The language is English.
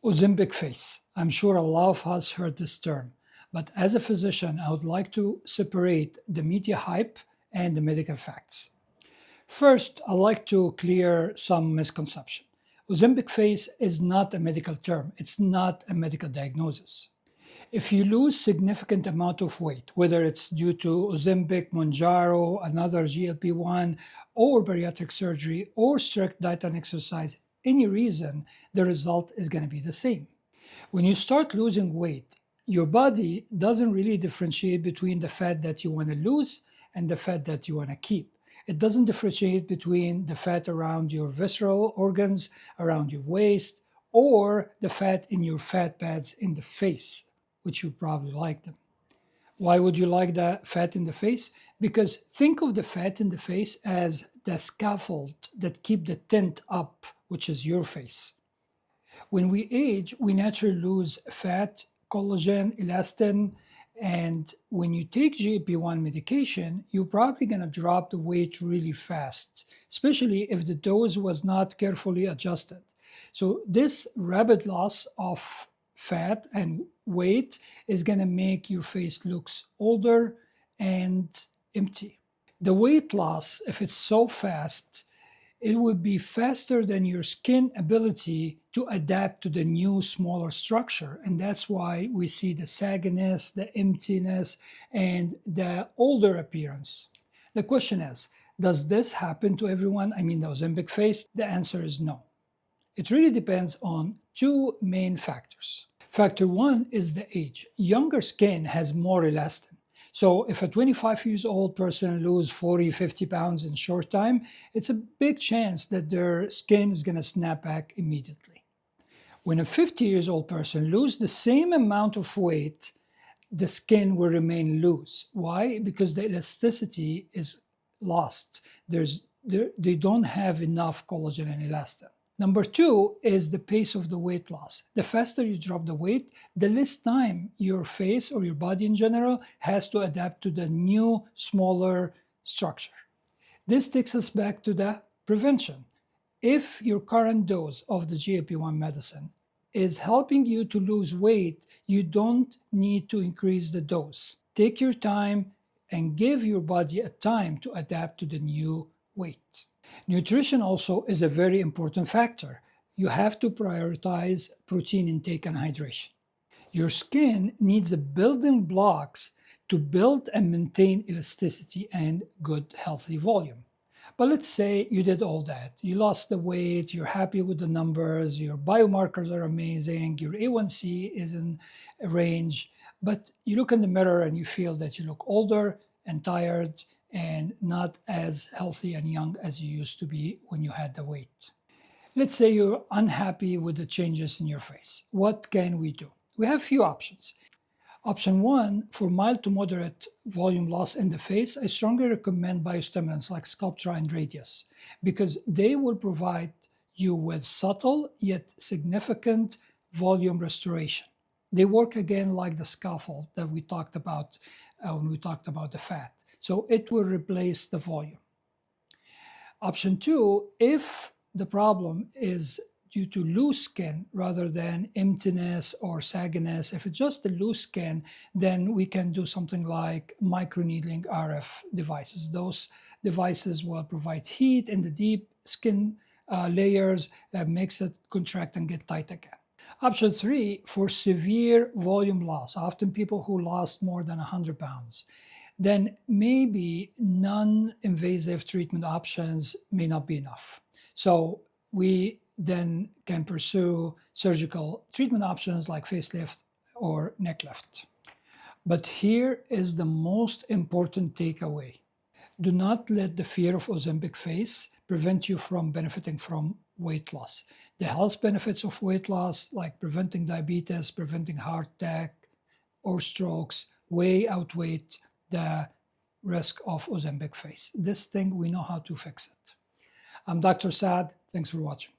Ozempic Face. I'm sure a lot of us heard this term, but as a physician, I would like to separate the media hype and the medical facts. First, I'd like to clear some misconception. Ozempic Face is not a medical term. It's not a medical diagnosis. If you lose significant amount of weight, whether it's due to Ozempic, Mounjaro, another GLP-1, or bariatric surgery, or strict diet and exercise, any reason, the result is going to be the same. When you start losing weight, your body doesn't really differentiate between the fat that you want to lose and the fat that you want to keep. It doesn't differentiate between the fat around your visceral organs, around your waist, or the fat in your fat pads in the face, which you probably like them. Why would you like the fat in the face? Because think of the fat in the face as the scaffold that keep the tint up, which is your face. When we age, we naturally lose fat, collagen, elastin, and when you take GLP-1 medication, you're probably going to drop the weight really fast, especially if the dose was not carefully adjusted. So this rapid loss of fat and weight is going to make your face looks older and empty. The weight loss, if it's so fast, it would be faster than your skin ability to adapt to the new smaller structure. And that's why we see the sagginess, the emptiness, and the older appearance. The question is, does this happen to everyone? I mean, the Ozempic face? The answer is no. It really depends on two main factors. Factor one is the age. Younger skin has more elastin. So if a 25 years old person loses 40, 50 pounds in short time, it's a big chance that their skin is going to snap back immediately. When a 50 years old person loses the same amount of weight, the skin will remain loose. Why? Because the elasticity is lost. They don't have enough collagen and elastin. Number two is the pace of the weight loss. The faster you drop the weight, the less time your face or your body in general has to adapt to the new, smaller structure. This takes us back to the prevention. If your current dose of the GLP-1 medicine is helping you to lose weight, you don't need to increase the dose. Take your time and give your body a time to adapt to the new weight. Nutrition also is a very important factor. You have to prioritize protein intake and hydration. Your skin needs the building blocks to build and maintain elasticity and good, healthy volume. But let's say you did all that. You lost the weight, you're happy with the numbers, your biomarkers are amazing, your A1C is in a range, but you look in the mirror and you feel that you look older and tired and not as healthy and young as you used to be when you had the weight. Let's say you're unhappy with the changes in your face. What can we do? We have a few options. Option one, for mild to moderate volume loss in the face, I strongly recommend biostimulants like Sculptra and Radiesse because they will provide you with subtle yet significant volume restoration. They work again like the scaffold that we talked about when we talked about the fat. So it will replace the volume. Option two, if the problem is due to loose skin rather than emptiness or sagginess, if it's just the loose skin, then we can do something like microneedling RF devices. Those devices will provide heat in the deep skin layers that makes it contract and get tight again. Option three, for severe volume loss, often people who lost more than 100 pounds, then maybe non-invasive treatment options may not be enough. So we then can pursue surgical treatment options like facelift or neck lift. But here is the most important takeaway. Do not let the fear of Ozempic face prevent you from benefiting from weight loss. The health benefits of weight loss, like preventing diabetes, preventing heart attack or strokes, way outweigh the risk of Ozempic face. This thing, we know how to fix it. I'm Dr. Saad. Thanks for watching.